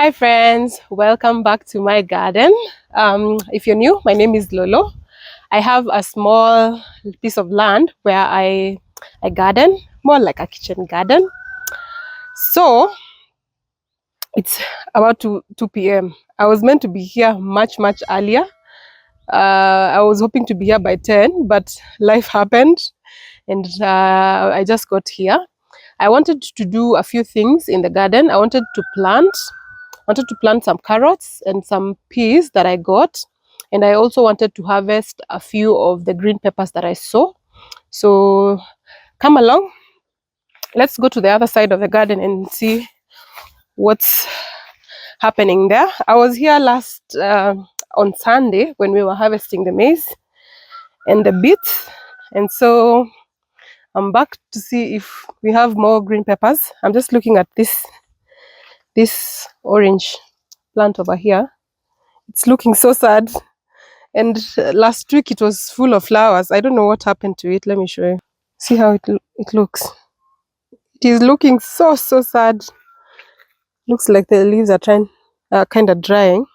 Hi friends, welcome back to my garden. If you're new, my name is Lolo. I have a small piece of land where I garden, more like a kitchen garden. So it's about 2 p.m. I was meant to be here much earlier. I was hoping to be here by 10, but life happened and I just got here. I wanted to do a few things in the garden. I wanted to plant some carrots and some peas that I got. And I also wanted to harvest a few of the green peppers that I saw. So come along. Let's go to the other side of the garden and see what's happening there. I was here last on Sunday when we were harvesting the maize and the beets. And so I'm back to see if we have more green peppers. I'm just looking at this orange plant over here. It's looking so sad. And last week it was full of flowers. I don't know what happened to it. Let me show you. See how it looks. It is looking so sad. Looks like the leaves are kind of drying.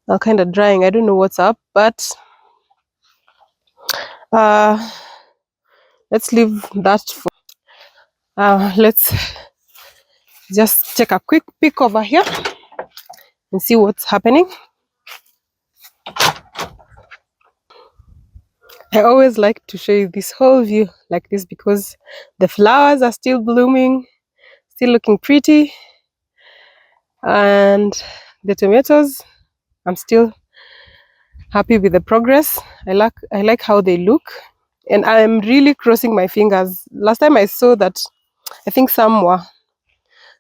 I don't know what's up, but let's leave that for. Let's just take a quick peek over here and see what's happening. I always like to show you this whole view like this because the flowers are still blooming, still looking pretty, and the tomatoes, I'm still happy with the progress. I like how they look, and I'm really crossing my fingers. Last time I saw that, I think some were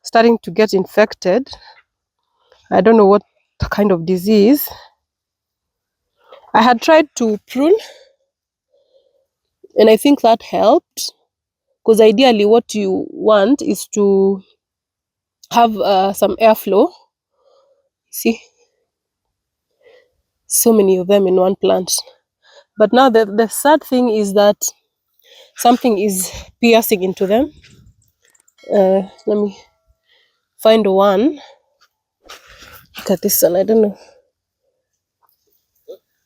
starting to get infected. I don't know what kind of disease. I had tried to prune, and I think that helped, because ideally what you want is to have some airflow. See, so many of them in one plant. But now the sad thing is that something is piercing into them. Let me find one. Look at this one. I don't know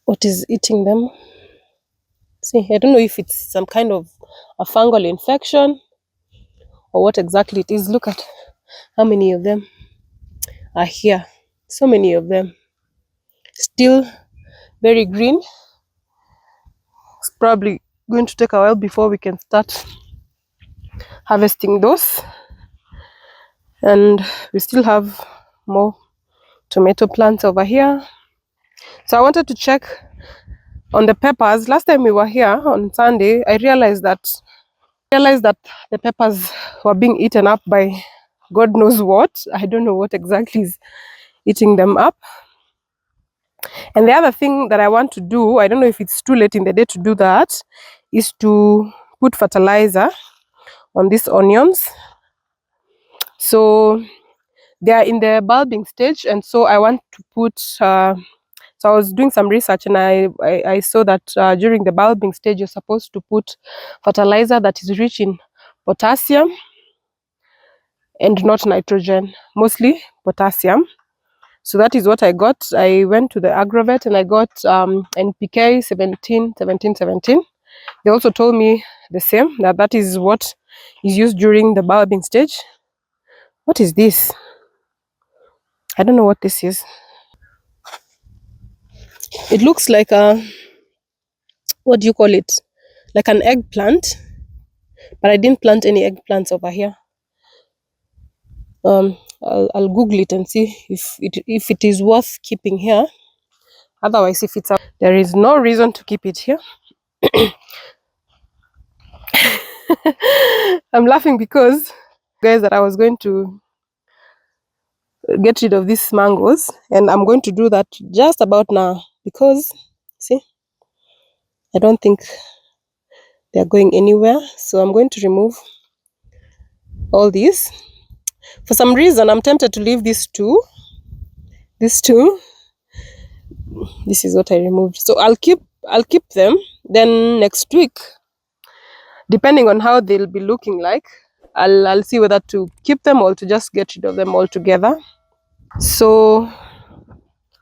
what is eating them. See, I don't know if it's some kind of a fungal infection or what exactly it is. Look at how many of them are here. So many of them. Still very green. It's probably going to take a while before we can start harvesting those. And we still have more tomato plants over here. So I wanted to check on the peppers. Last time we were here on Sunday, I realized that the peppers were being eaten up by God knows what. I don't know what exactly is eating them up. And the other thing that I want to do, I don't know if it's too late in the day to do that, is to put fertilizer on these onions. So they are in the bulbing stage, and so I want to put so I was doing some research, and I saw that during the bulbing stage you're supposed to put fertilizer that is rich in potassium and not nitrogen, mostly potassium. So that is what I got. I went to the agrovet and I got NPK 17. They also told me the same, that is what is used during the bulbing stage. What is this? I don't know what this is. It looks like a, what do you call it? Like an eggplant, but I didn't plant any eggplants over here. I'll Google it and see if it is worth keeping here. Otherwise, if it's out, there is no reason to keep it here. I'm laughing because, guys, that I was going to get rid of these mangoes, and I'm going to do that just about now because, see, I don't think they're going anywhere. So I'm going to remove all these. For some reason, I'm tempted to leave these two. This is what I removed. So I'll keep them. Then next week, depending on how they'll be looking like, I'll see whether to keep them or to just get rid of them altogether. So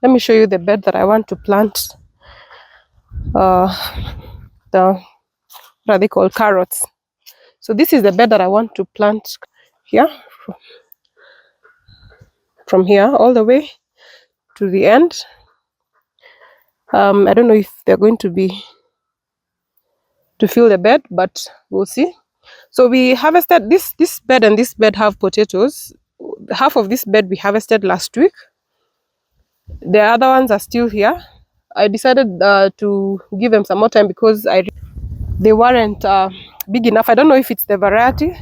let me show you the bed that I want to plant the, what are they called, carrots. So this is the bed that I want to plant here, from here all the way to the end. I don't know if they're going to fill the bed, but we'll see. So we harvested this bed, and this bed have potatoes. Half of this bed we harvested last week. The other ones are still here. I decided to give them some more time because they weren't big enough. I don't know if it's the variety.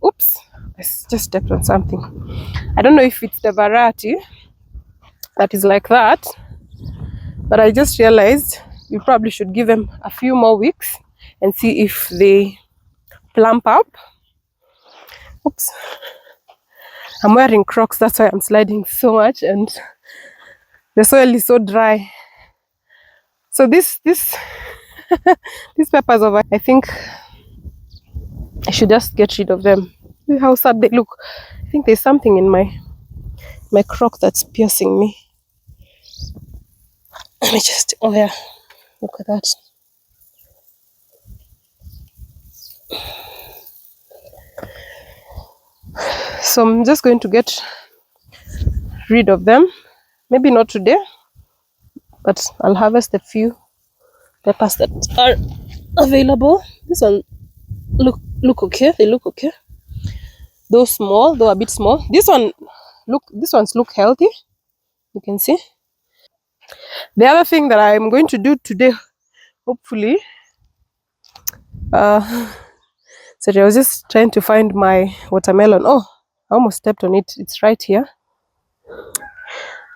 Oops, I just stepped on something. I don't know if it's the variety that is like that, but I just realized we probably should give them a few more weeks and see if they plump up. Oops, I'm wearing Crocs, that's why I'm sliding so much, and the soil is so dry. So this these peppers over, I think I should just get rid of them. See how sad they look. I think there's something in my Croc that's piercing me. Let me just, oh yeah, look at that. So I'm just going to get rid of them. Maybe not today, but I'll harvest a few peppers that are available. This one look okay. They look okay. Though small, though a bit small. These ones look healthy. You can see. The other thing that I'm going to do today, hopefully, sorry, I was just trying to find my watermelon. Oh, I almost stepped on it. It's right here.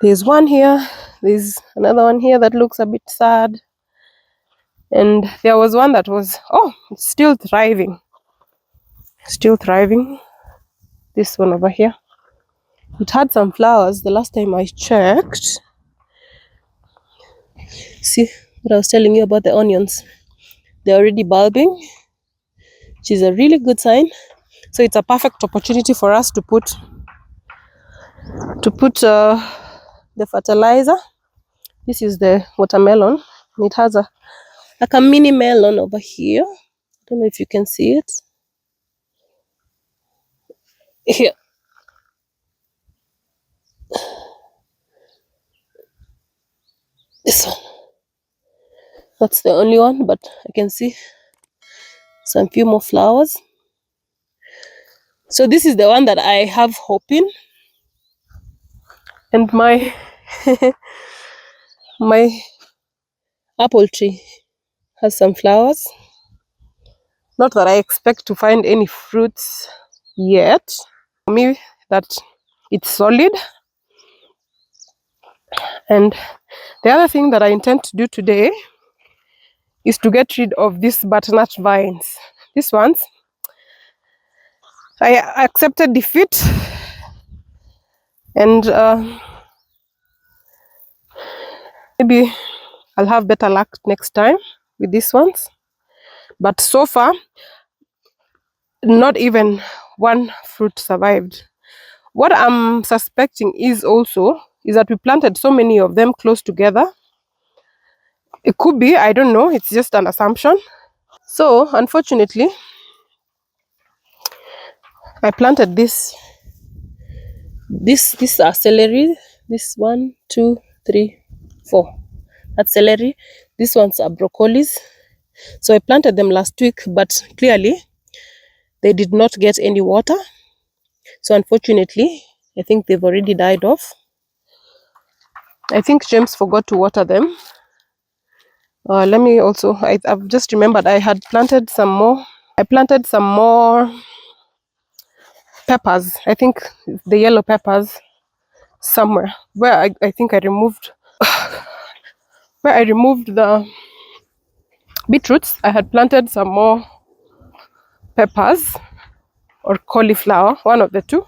There's one here. There's another one here that looks a bit sad. And there was one that was, oh, it's still thriving. Still thriving. This one over here. It had some flowers the last time I checked. See what I was telling you about the onions? They're already bulbing, which is a really good sign. So it's a perfect opportunity for us to put the fertilizer. This is the watermelon. It has like a mini melon over here. I don't know if you can see it. Here. This one. That's the only one, but I can see some few more flowers. So this is the one that I have hope in. And my my apple tree has some flowers. Not that I expect to find any fruits yet. For me, that it's solid. And the other thing that I intend to do today is to get rid of these butternut vines. These ones, I accepted defeat, and maybe I'll have better luck next time with these ones. But so far, not even one fruit survived. What I'm suspecting is that we planted so many of them close together. It could be, I don't know, it's just an assumption. So unfortunately, I planted these are celery. This 1, 2, 3, 4. That's celery. These ones are broccolis. So I planted them last week, but clearly they did not get any water. So unfortunately, I think they've already died off. I think James forgot to water them. Let me also, I've just remembered I had planted some more. I planted some more peppers. I think the yellow peppers somewhere where I think I removed where I removed the beetroots. I had planted some more peppers or cauliflower, one of the two.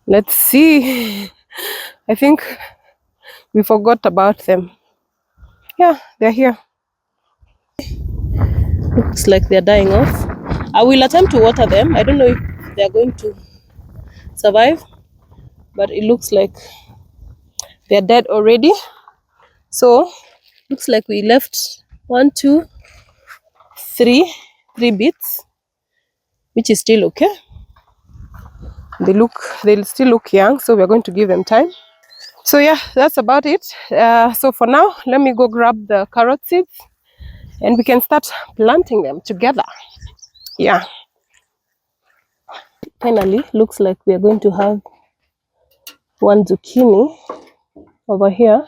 Let's see. I think we forgot about them. Yeah, they're here. Looks like they're dying off. I will attempt to water them. I don't know if they are going to survive, but it looks like they're dead already. So looks like we left 1, 2, 3 bits, which is still okay. They still look young, so we're going to give them time. So yeah, that's about it. So for now, let me go grab the carrot seeds and we can start planting them together. Yeah. Finally, looks like we are going to have one zucchini over here.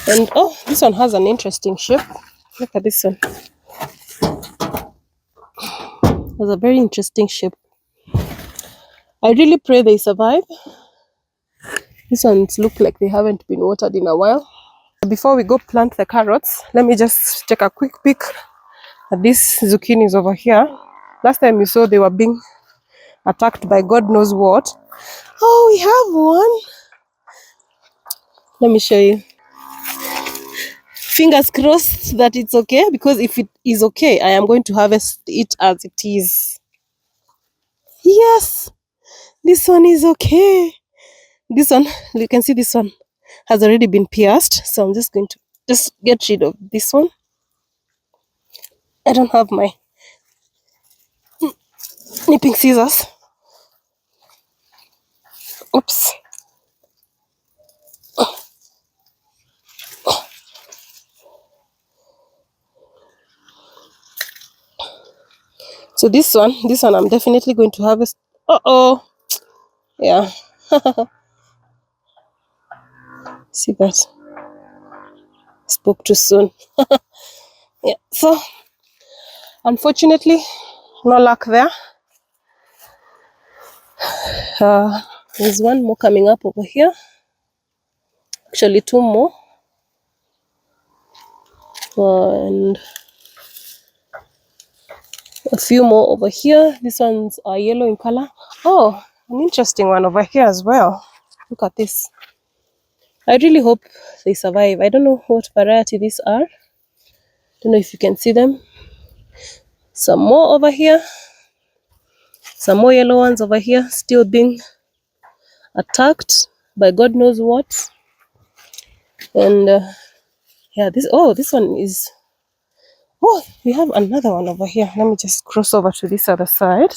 And oh, this one has an interesting shape. Look at this one. It has a very interesting shape. I really pray they survive. These ones look like they haven't been watered in a while. Before we go plant the carrots, let me just take a quick peek at these zucchinis over here. Last time you saw they were being attacked by God knows what. Oh, we have one. Let me show you. Fingers crossed that it's okay, because if it is okay, I am going to harvest it as it is. Yes, this one is okay. This one, you can see this one has already been pierced, so I'm just going to get rid of this one. I don't have my nipping scissors. Oops. So this one I'm definitely going to harvest. Yeah. See that? Spoke too soon. Yeah. So unfortunately, no luck there. There's one more coming up over here. Actually, 2 more. And a few more over here. These ones are yellow in color. Oh, an interesting one over here as well. Look at this. I really hope they survive. I don't know what variety these are. Don't know if you can see them. Some more over here. Some more yellow ones over here, still being attacked by God knows what. And yeah, this one is. Oh, we have another one over here. Let me just cross over to this other side.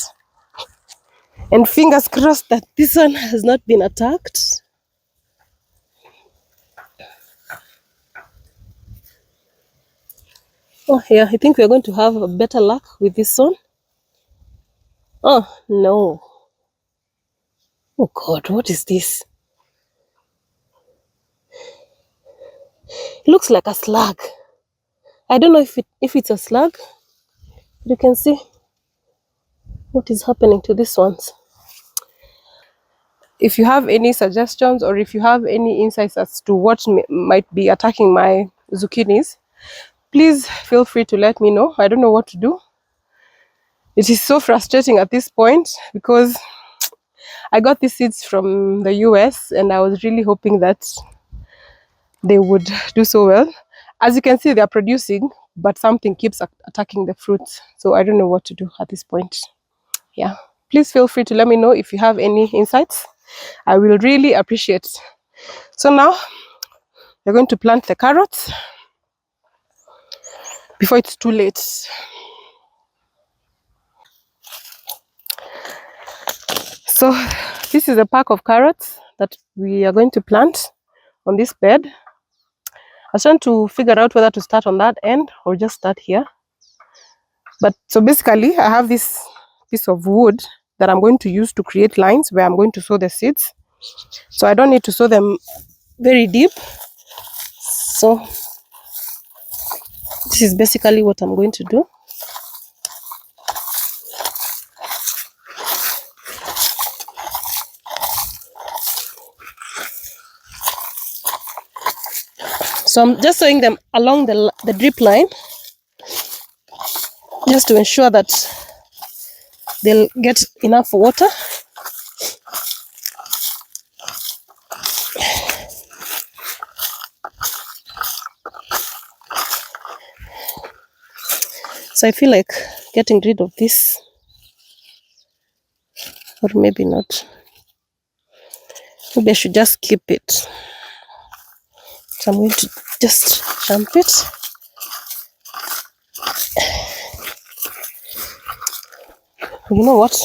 And fingers crossed that this one has not been attacked. Oh yeah, I think we're going to have a better luck with this one. Oh no. Oh God, what is this? It looks like a slug. I don't know if it's a slug. You can see what is happening to these ones. If you have any suggestions or if you have any insights as to what might be attacking my zucchinis, please feel free to let me know. I don't know what to do. It is so frustrating at this point because I got these seeds from the US and I was really hoping that they would do so well. As you can see, they are producing, but something keeps attacking the fruits. So I don't know what to do at this point. Yeah, please feel free to let me know if you have any insights. I will really appreciate it. So now we're going to plant the carrots before it's too late. So this is a pack of carrots that we are going to plant on this bed. I was trying to figure out whether to start on that end or just start here. But so basically I have this piece of wood that I'm going to use to create lines where I'm going to sow the seeds. So I don't need to sow them very deep. So this is basically what I'm going to do. So I'm just sowing them along the drip line, just to ensure that they'll get enough water. So I feel like getting rid of this, or maybe not. Maybe I should just keep it. So I'm going to just jump it. You know what?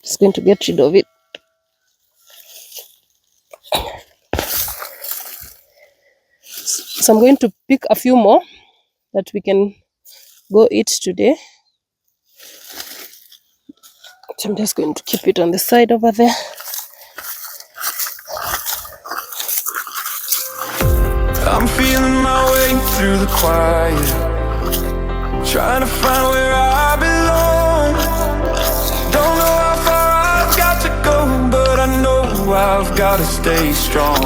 Just going to get rid of it. So I'm going to pick a few more that we can go eat today. So I'm just going to keep it on the side over there. I'm feeling my way through the quiet, trying to find where I belong. Don't know how far I've got to go, but I know I've got to stay strong.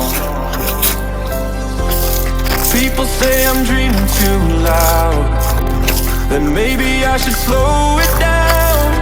People say I'm dreaming too loud, then maybe I should slow it down.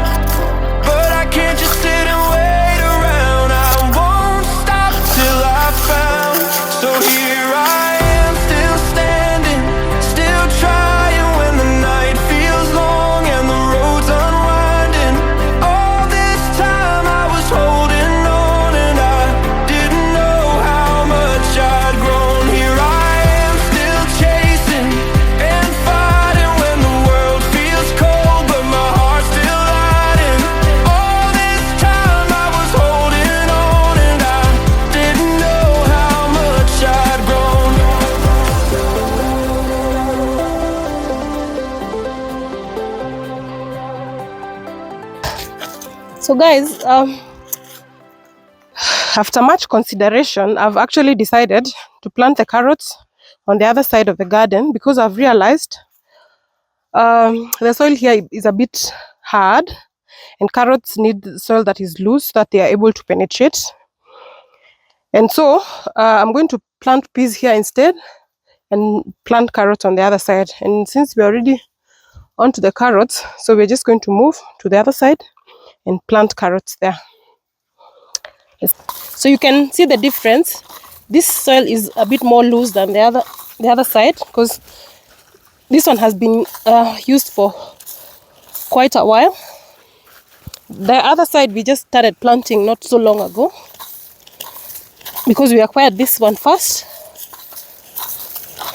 But I can't just sit and wait around. I won't stop till I've found. So here I am, still standing, still trying when the night feels long and the road's unwinding. All this time I was holding on and I didn't know how much I'd grown. Here I am, still chasing and fighting when the world feels cold, but my heart's still lighting. All this time I was holding on and I didn't know how much I'd grown. So guys, after much consideration, I've actually decided to plant the carrots on the other side of the garden because I've realized the soil here is a bit hard, and carrots need soil that is loose so that they are able to penetrate. And so I'm going to plant peas here instead and plant carrots on the other side. And since we're already onto the carrots, so we're just going to move to the other side and plant carrots there. Yes. So you can see the difference. This soil is a bit more loose than the other side because this one has been used for quite a while. The other side we just started planting not so long ago because we acquired this one first.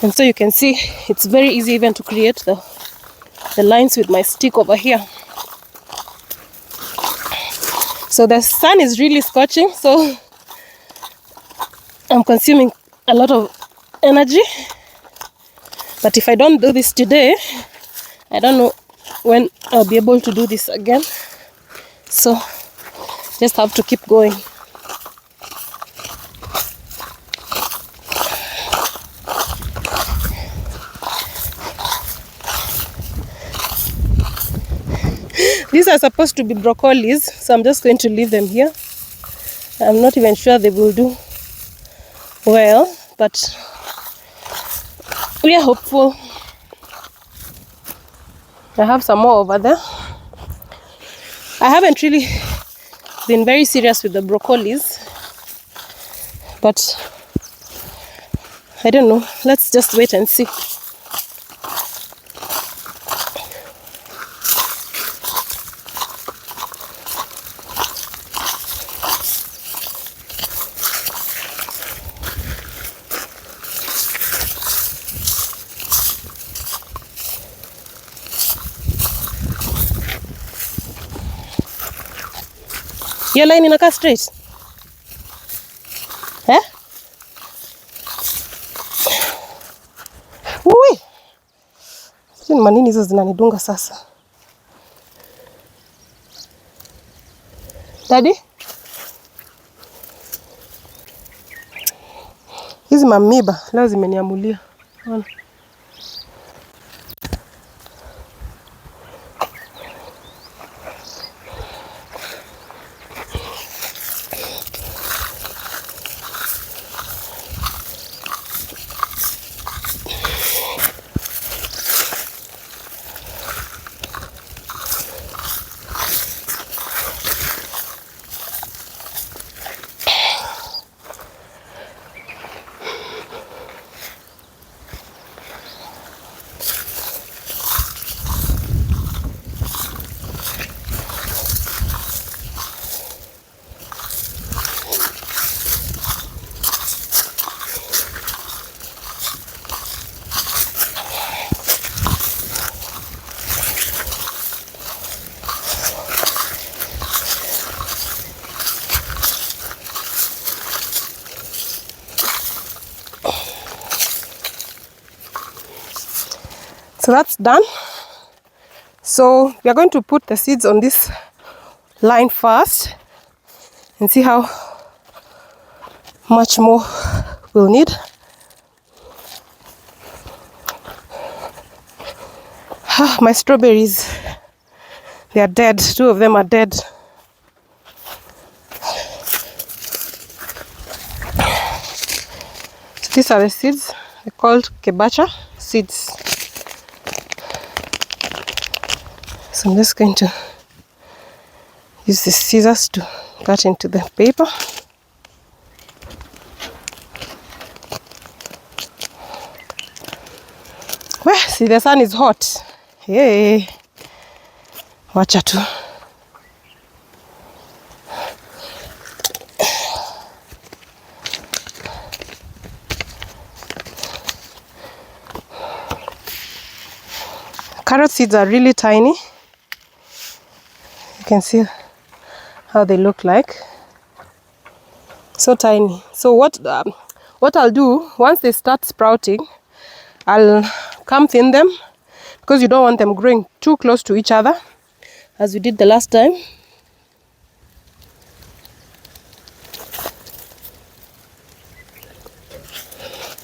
And so you can see it's very easy even to create the lines with my stick over here. So the sun is really scorching, so I'm consuming a lot of energy. But if I don't do this today, I don't know when I'll be able to do this again. So just have to keep going. These are supposed to be broccolis, so I'm just going to leave them here. I'm not even sure they will do well, but we are hopeful. I have some more over there. I haven't really been very serious with the broccolis, but I don't know. Let's just wait and see. Your line inakaa straight? Eh? Ui! Sisi ni manini hizo zinanidunga sasa. Daddy? Hizi mamiba leo zimeniamulia. Ona. So that's done. So we are going to put the seeds on this line first and see how much more we'll need. My strawberries, they are dead. 2 of them are dead. So these are the seeds. They're called kebacha seeds. So I'm just going to use the scissors to cut into the paper. Well, see, the sun is hot. Hey, wacha tu. Carrot seeds are really tiny. You can see how they look like. So tiny. So what I'll do, once they start sprouting, I'll come thin them, because you don't want them growing too close to each other, as we did the last time.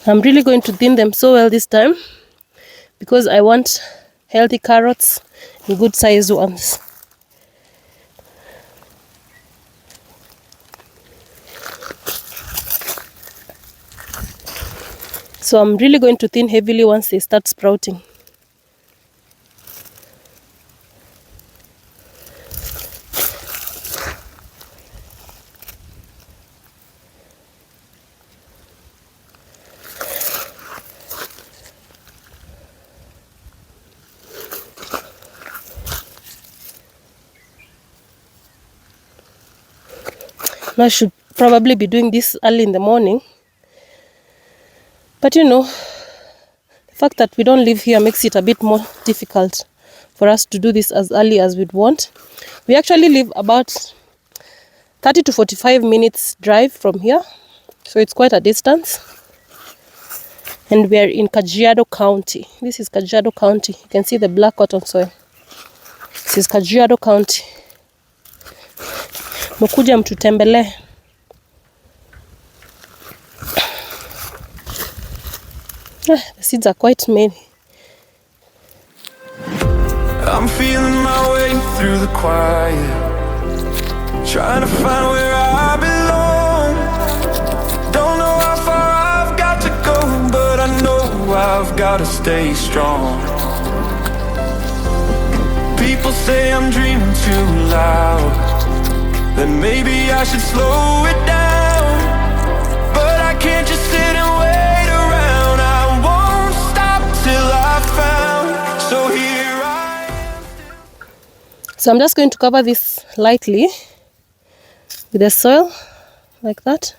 I'm really going to thin them so well this time, because I want healthy carrots and good sized ones. So I'm really going to thin heavily once they start sprouting. Now I should probably be doing this early in the morning, but you know, the fact that we don't live here makes it a bit more difficult for us to do this as early as we'd want. We actually live about 30 to 45 minutes drive from here, so it's quite a distance. And we are in Kajiado County. This is Kajiado County. You can see the black cotton soil. This is Kajiado County. Mkuja mtutembelee. The seeds are quite many. I'm feeling my way through the quiet, trying to find where I belong. Don't know how far I've got to go, but I know I've got to stay strong. People say I'm dreaming too loud, then maybe I should slow it down. But I can't just sit and wait around. I won't stop till I found. So here I am. So I'm just going to cover this lightly with the soil, like that.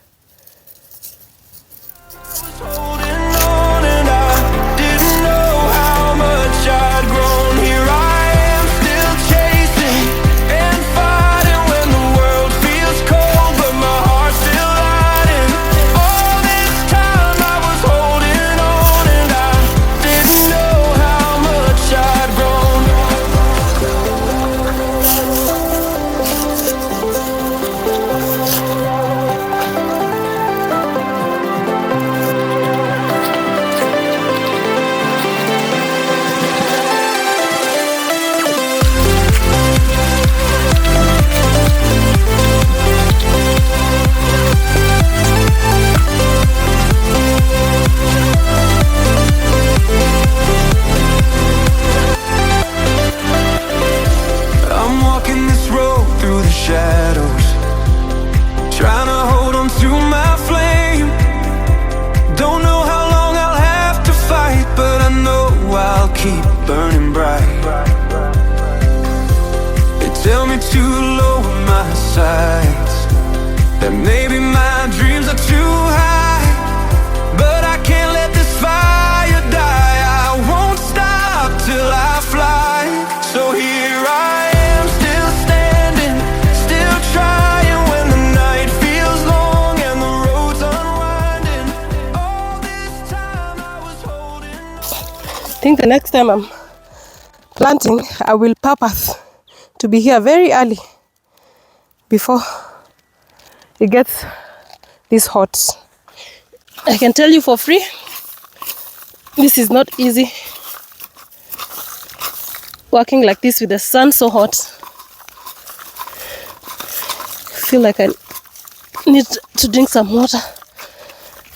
Holding on and I didn't know how much I'd grown. Here I am still chasing and fighting when the world feels cold, but my heart's still lighting. All this time I was holding on and I didn't know how much I'd grown. I'm walking this road through the shadows, trying to hold on to my flame. Don't know how long I'll have to fight, but I know I'll keep burning bright. They tell me to lower my sights, that maybe my dreams are too high, but I can't let this fire die. I won't stop till I fly. So here I am, still standing, still trying when the night feels long and the road's unwinding. All this time I was holding. I think the next time I'm planting, I will purpose to be here very early before it gets this hot. I can tell you for free, this is not easy working like this with the sun so hot. I feel like I need to drink some water.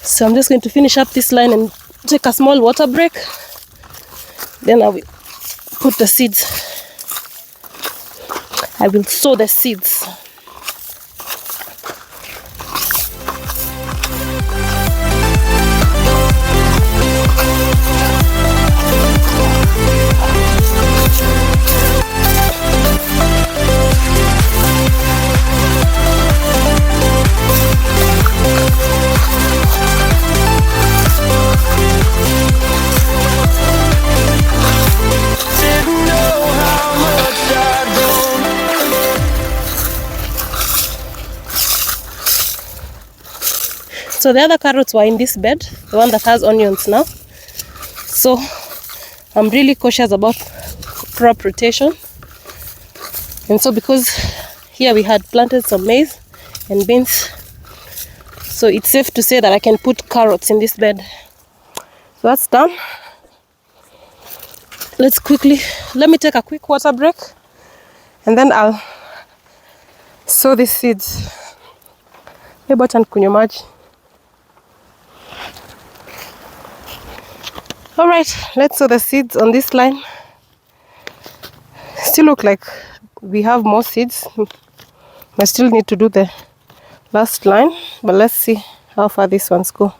So I'm just going to finish up this line and take a small water break. Then I will put the seeds. I will sow the seeds. So the other carrots were in this bed, the one that has onions now. So I'm really cautious about crop rotation. And so because here we had planted some maize and beans, so it's safe to say that I can put carrots in this bed. So that's done. Let me take a quick water break, and then I'll sow these seeds. Hey, button kunywa maji. Alright, let's sow the seeds on this line. Still look like we have more seeds. I still need to do the last line, but let's see how far these ones go.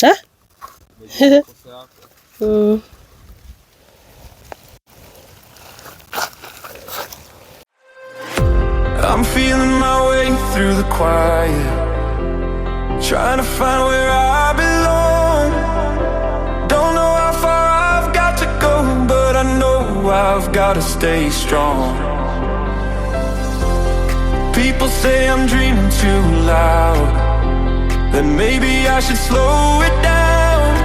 Huh? I'm feeling my way through the quiet, trying to find where I belong. Don't know how far I've got to go, but I know I've got to stay strong. People say I'm dreaming too loud, that maybe I should slow it down.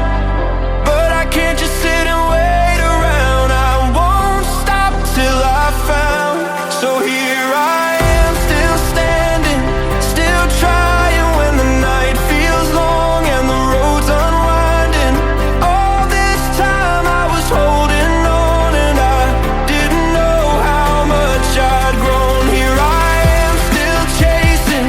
But I can't just sit and wait around. I won't stop till I found. So here I am, still standing, still trying when the night feels long and the road's unwinding. All this time I was holding on and I didn't know how much I'd grown. Here I am, still chasing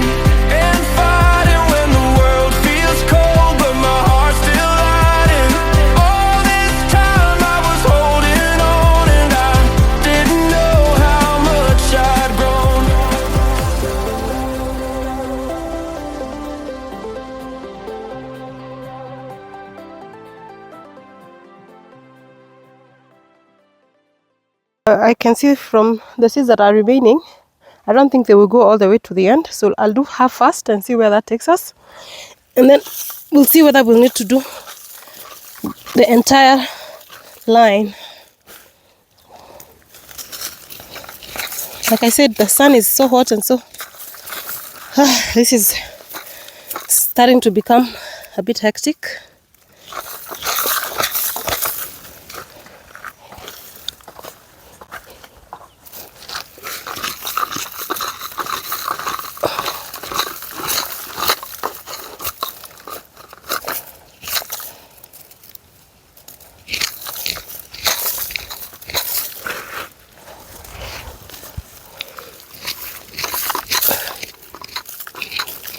and fighting when the world feels cold, but my heart's still lighting. All this time I was holding on and I didn't know how much I'd grown. I can see from the seeds that are remaining, I don't think they will go all the way to the end. So I'll do half first and see where that takes us. And then we'll see whether we'll need to do the entire line. Like I said, the sun is so hot and so this is starting to become a bit hectic.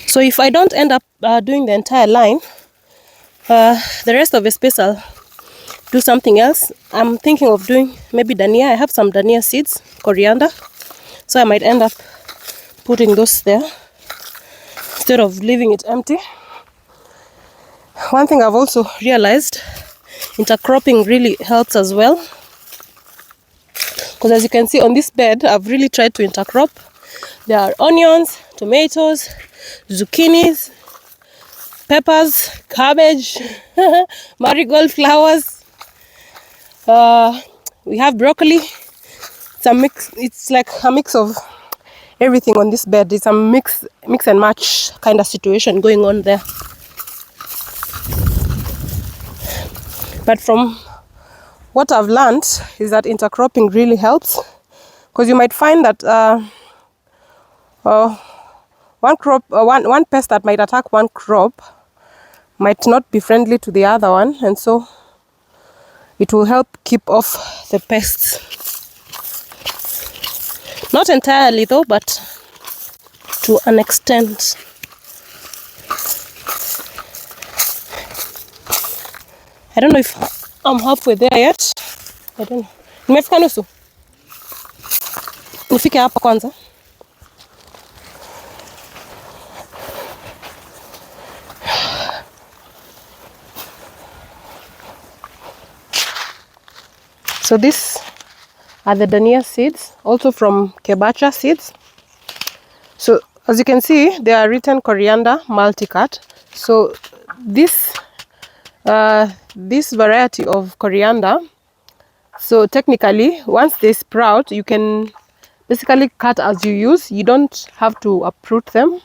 So if I don't end up doing the entire line, the rest of the space I'll do something else. I'm thinking of doing maybe dania. I have some dania seeds, coriander, so I might end up putting those there instead of leaving it empty. One thing I've also realized, intercropping really helps as well, because as you can see on this bed, I've really tried to intercrop. There are onions, tomatoes, zucchinis, peppers, cabbage, marigold flowers. We have broccoli. It's a mix. It's like a mix of everything on this bed. It's a mix and match kind of situation going on there. But from what I've learned is that intercropping really helps, because you might find that one pest that might attack one crop might not be friendly to the other one, and so it will help keep off the pests. Not entirely though, but to an extent. I don't know if I'm halfway there yet. I don't know. Nimefika nusu. Nifike hapa kwanza. So these are the dania seeds, also from kebacha seeds. So as you can see, they are written coriander multicut. So this variety of coriander, so technically once they sprout, you can basically cut as you use. You don't have to uproot them.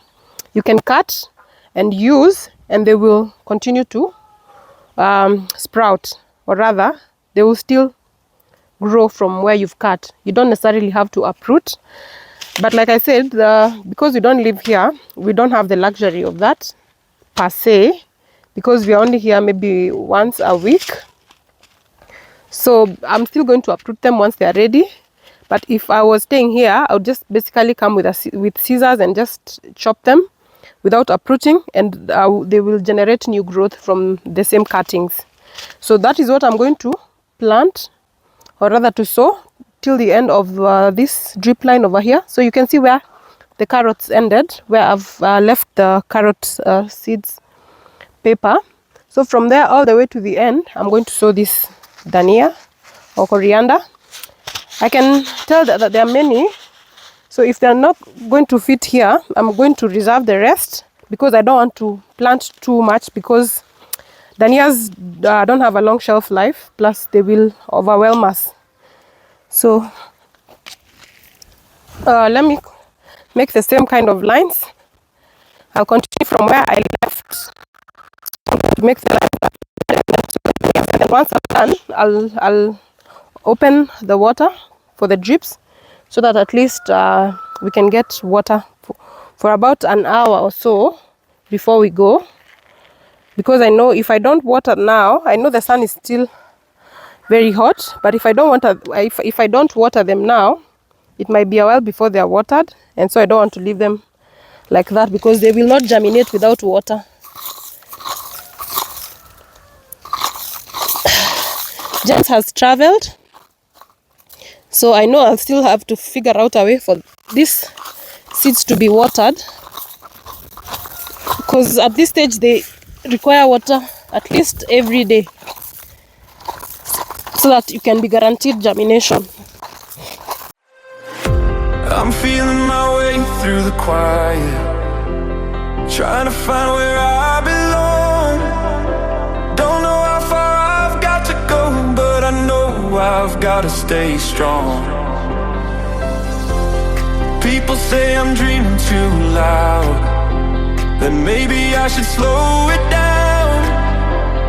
You can cut and use, and they will continue to sprout, or rather they will still grow from where you've cut. You don't necessarily have to uproot. But like I said, because we don't live here, we don't have the luxury of that per se, because we are only here maybe once a week. So I'm still going to uproot them once they are ready. But if I was staying here, I would just basically come with scissors and just chop them without uprooting, and they will generate new growth from the same cuttings. So that is what I'm going to plant, or rather to sow, till the end of this drip line over here. So you can see where the carrots ended, where I've left the carrot seeds paper. So from there all the way to the end, I'm going to sow this dania or coriander. I can tell that there are many, so if they're not going to fit here, I'm going to reserve the rest, because I don't want to plant too much, because danias don't have a long shelf life, plus they will overwhelm us. So let me make the same kind of lines. I'll continue from where I left to make the line. And once I'm done, I'll open the water for the drips, so that at least we can get water for about an hour or so before we go. Because I know if I don't water now, I know the sun is still very hot, but if I don't water them now, it might be a while before they are watered, and so I don't want to leave them like that, because they will not germinate without water. James has traveled, so I know I'll still have to figure out a way for these seeds to be watered, because at this stage they require water at least every day, so that you can be guaranteed germination. I'm feeling my way through the quiet, trying to find where I belong. Don't know how far I've got to go, but I know I've got to stay strong. People say I'm dreaming too loud, that maybe I should slow it down,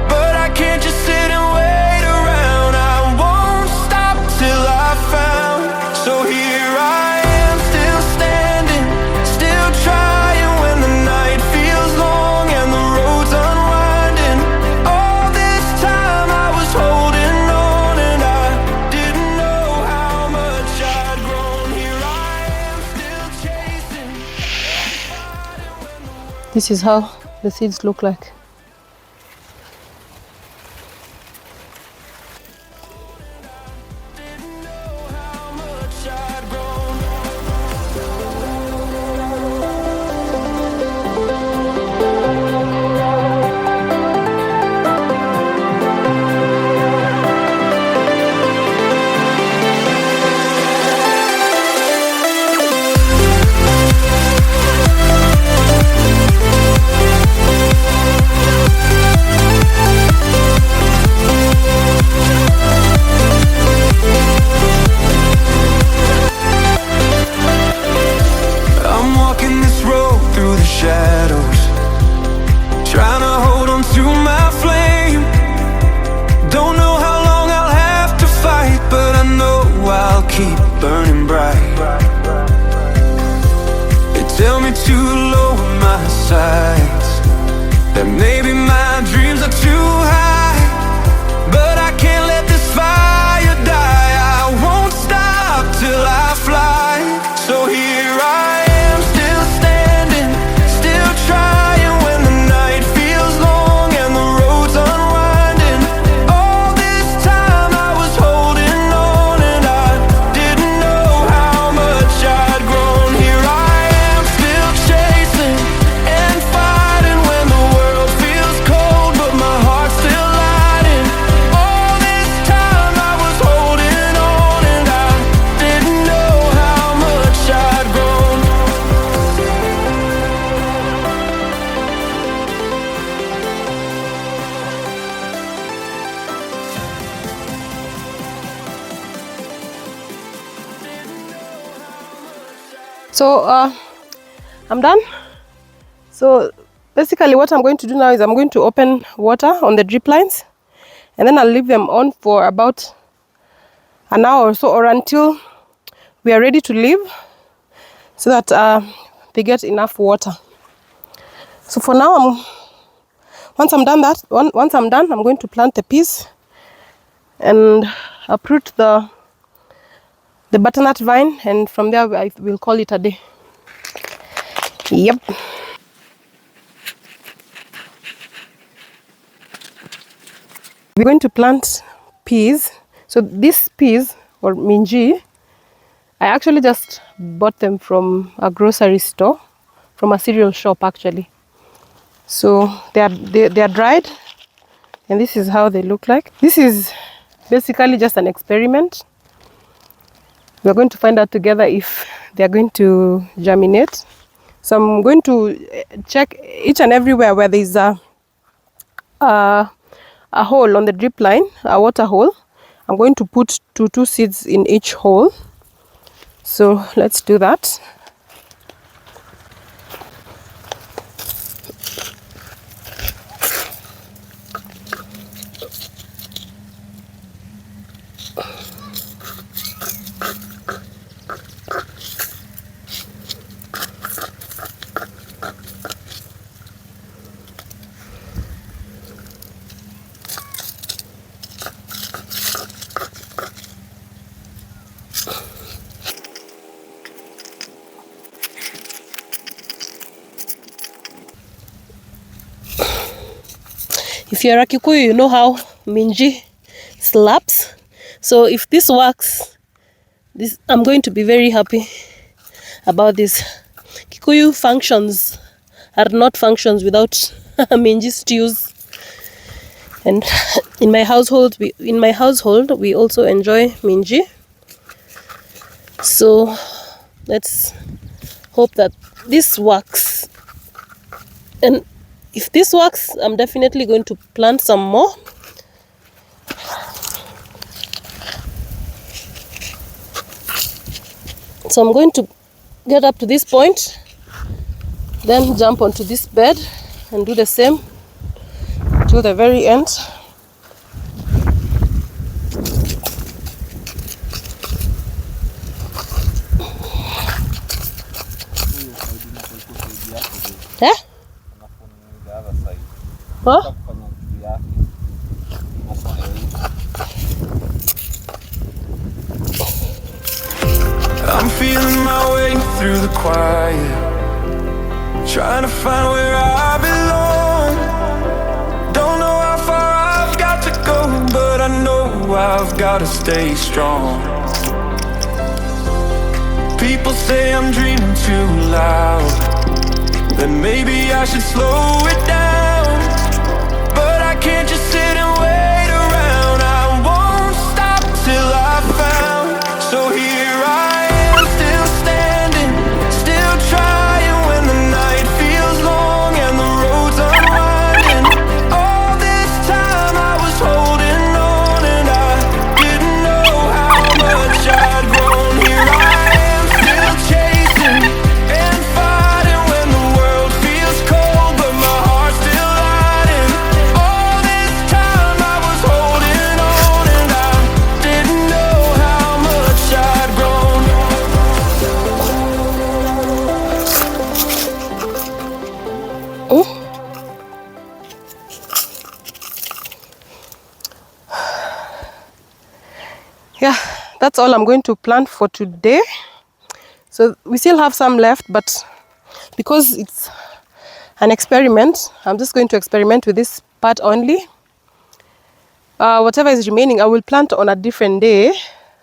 but I can't just sit and wait around. I won't stop till I found. So here I am, still standing, still trying, when the night feels long and the road's unwinding. All this time I was holding on, and I didn't know how much I'd grown. Here I am, still chasing. This is how the seeds look like. burning bright. They tell me to lower my sights, that maybe my dreams are too high, but I can't let this fire die. I won't stop till I fly. So here I am, still standing, still trying when the night feels long and the road's unwinding. All this time I was holding on and I didn't know how much I'd grown. Here I am, still chasing and fighting when the world feels cold, but my heart's still lighting. All this time I was holding on and I didn't know how much I'd grown. So I'm done. So basically what I'm going to do now is I'm going to open water on the drip lines, and then I'll leave them on for about an hour or so, or until we are ready to leave, so that they get enough water. So for now, once I'm done, I'm going to plant the peas and uproot the butternut vine, and from there I will call it a day. Yep. We're going to plant peas. So these peas, or minji, I actually just bought them from a grocery store, from a cereal shop actually. So they are dried, and this is how they look like. This is basically just an experiment. We're going to find out together if they're going to germinate. So I'm going to check each and everywhere where there's a hole on the drip line, a water hole. I'm going to put two seeds in each hole. So let's do that. If you're a Kikuyu, you know how minji slaps. So if this works, I'm going to be very happy about this. Kikuyu functions are not functions without minji stews. And in my household, we also enjoy minji. So let's hope that this works. And if this works, I'm definitely going to plant some more. So I'm going to get up to this point, then jump onto this bed and do the same to the very end. Yeah? Huh? I'm feeling my way through the quiet, trying to find where I belong. Don't know how far I've got to go, but I know I've got to stay strong. People say I'm dreaming too loud, then maybe I should slow it down. But I can't just sit and wait around. I won't stop till I found. So here I am, still standing, still trying when the night feels long and the road's unwinding. All this time I was holding on and I didn't know how much I'd grown. Here I am, still chasing and fighting when the world feels cold, but my heart's still that's all I'm going to plant for today. So we still have some left, but because it's an experiment, I'm just going to experiment with this part only. Whatever is remaining, I will plant on a different day,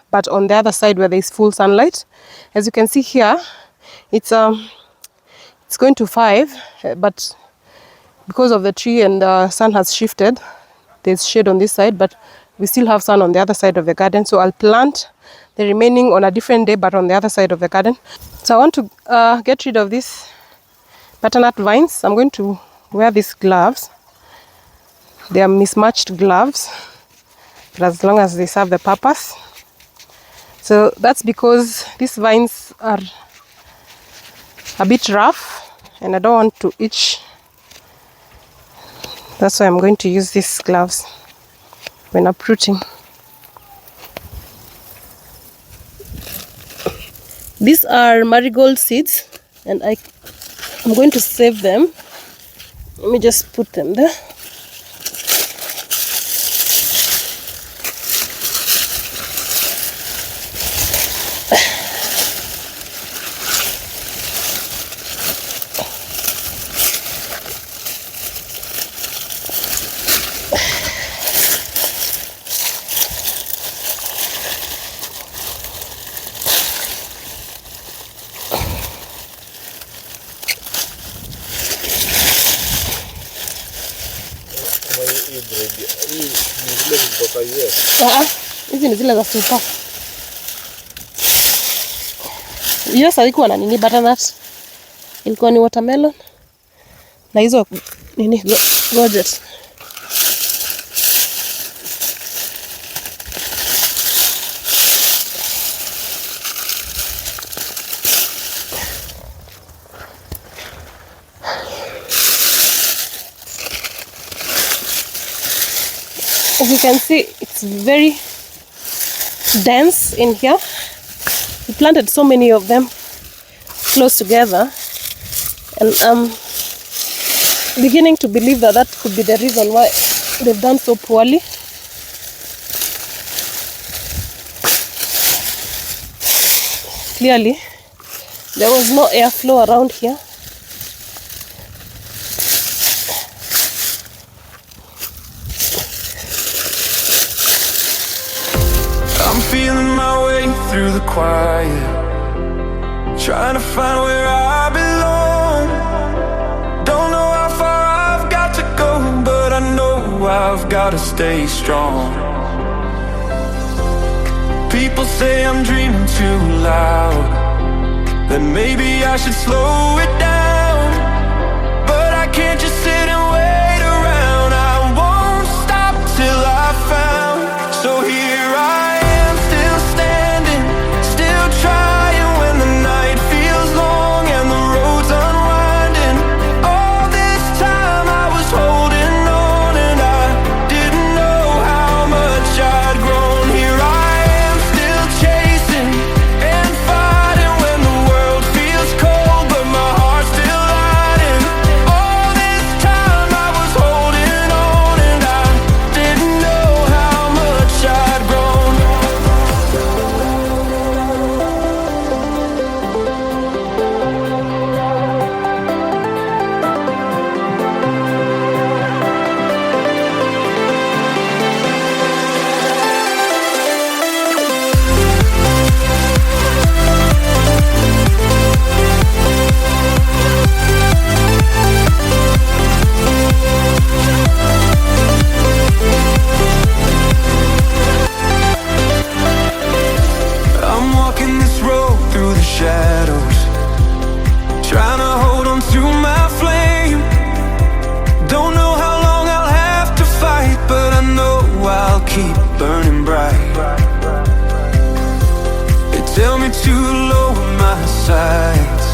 but on the other side where there is full sunlight. As you can see here, it's going to 5, but because of the tree and the sun has shifted, there's shade on this side, but we still have sun on the other side of the garden. So I'll plant the remaining on a different day, but on the other side of the garden. So I want to get rid of these butternut vines. I'm going to wear these gloves. They are mismatched gloves, but as long as they serve the purpose. So that's because these vines are a bit rough and I don't want to itch. That's why I'm going to use these gloves when uprooting. These are marigold seeds, and I'm going to save them. Let me just put them there. Hizi ni zile za super. Hiyo haikuwa na nini butternut. Ilikuwa ni watermelon. Na hizo nini gorget. As you can see, it's very dense in here. We planted so many of them close together, and I'm beginning to believe that could be the reason why they've done so poorly. Clearly, there was no airflow around here. I'm feeling my way through the quiet, trying to find where I belong. Don't know how far I've got to go, but I know I've got to stay strong. People say I'm dreaming too loud, that maybe I should slow it down, but I can't just sit and wait around. I won't stop till I found. So here I am, still standing, still trying when the night feels long and the road's unwinding. All this time I was holding on and I didn't know how much I'd grown. Here I am, still chasing and fighting when the world feels cold, but my heart's still lighting. All this time I was holding on and I didn't know how much I'd grown. I'm walking this road through the shadows, trying to hold on to my flame. Don't know how long I'll have to fight, but I know I'll keep burning bright. They tell me to lower my sights,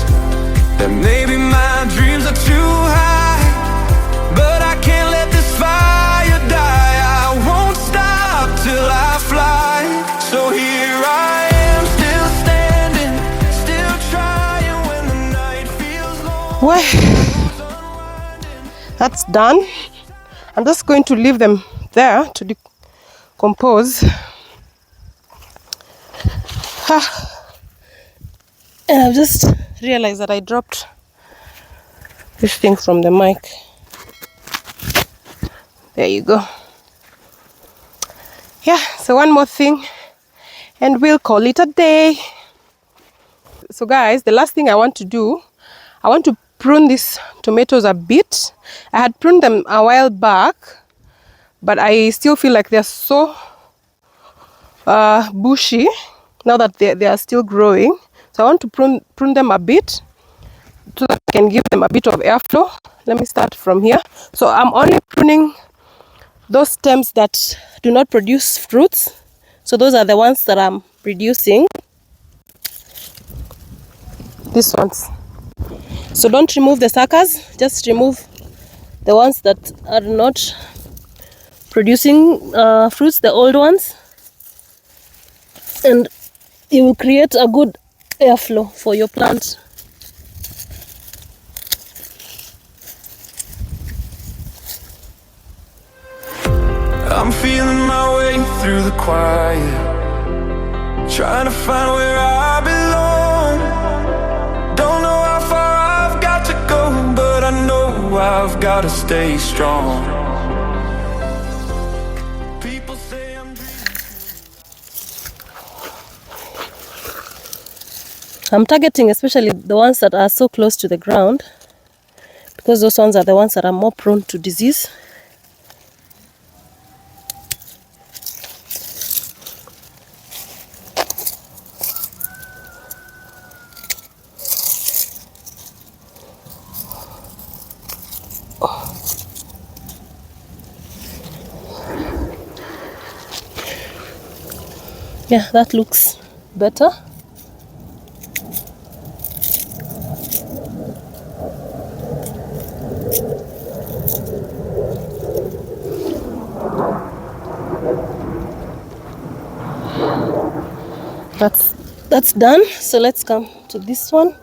that maybe my dreams are too high, but I can't let this fire die. I won't stop till I fly. So here I am, still standing, still trying when the night feels long. Well, that's done. I'm just going to leave them there to decompose. And I've just realized that I dropped this thing from the mic. There you go. Yeah, so one more thing and we'll call it a day. So guys, the last thing I want to do, I want to prune these tomatoes a bit. I had pruned them a while back, but I still feel like they're so bushy now that they are still growing. So I want to prune them a bit so that I can give them a bit of airflow. Let me start from here. So I'm only pruning those stems that do not produce fruits. So those are the ones that I'm reducing. These ones. So don't remove the suckers, just remove the ones that are not producing fruits, the old ones. And you will create a good airflow for your plant. I'm feeling my way through the quiet, trying to find where I belong. Don't know how far I've got to go, but I know I've got to stay strong. People say I'm targeting especially the ones that are so close to the ground, because those ones are the ones that are more prone to disease. Yeah, that looks better. That's done. So let's come to this one.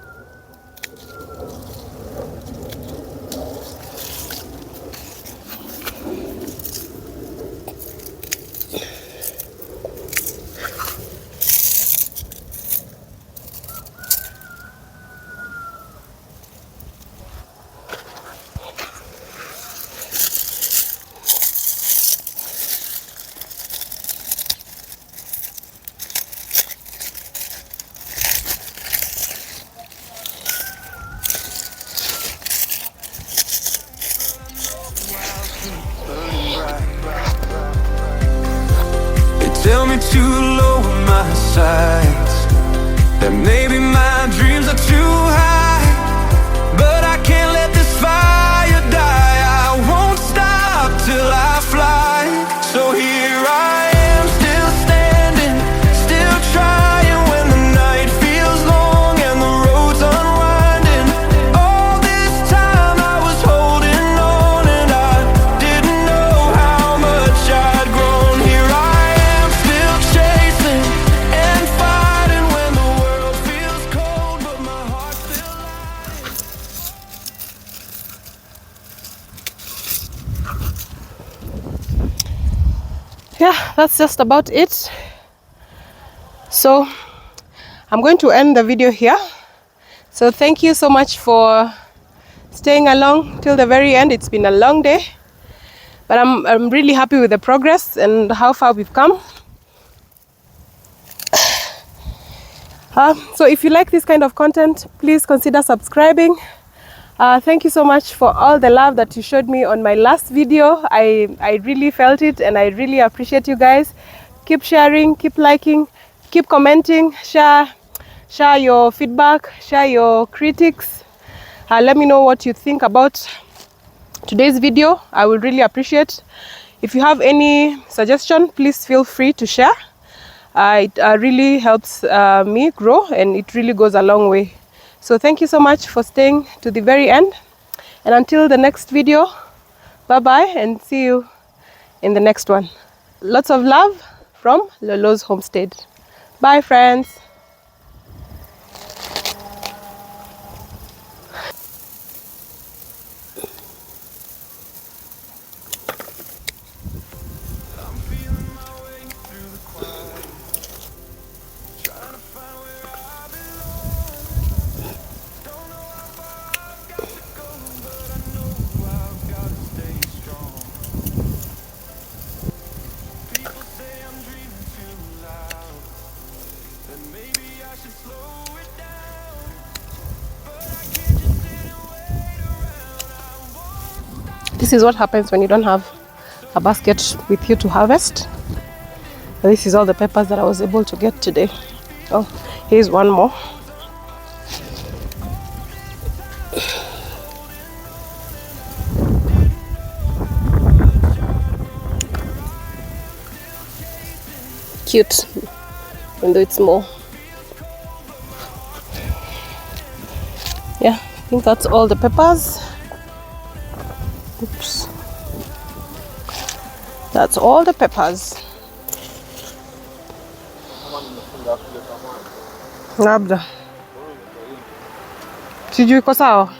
tell me to lower my sights, that maybe my dreams are too high, but I can't let this fire die. I won't stop till I fly. So here I am, still standing, still trying when the night feels long and the road's unwinding. All this time I was holding on and I didn't know how much I'd grown. Here I am, still chasing and fighting when the world feels cold, but my heart's still light. Yeah, that's just about it. So I'm going to end the video here. So thank you so much for staying along till the very end. It's been a long day, but I'm really happy with the progress and how far we've come. So if you like this kind of content, please consider subscribing. Thank you so much for all the love that you showed me on my last video. I really felt it and I really appreciate you guys. Keep sharing, keep liking, keep commenting, share your feedback, share your critics. Let me know what you think about today's video. I will really appreciate. If you have any suggestion, please feel free to share. It really helps me grow and it really goes a long way. So thank you so much for staying to the very end. And until the next video, bye-bye and see you in the next one. Lots of love from Lolo's Homestead. Bye, friends. I'm feeling my way through the quiet. This is what happens when you don't have a basket with you to harvest. This is all the peppers that I was able to get today. Oh, here's one more. Cute, even though it's small. Yeah, I think that's all the peppers. Oops. That's all the peppers. Labda. Sijui iko sawa.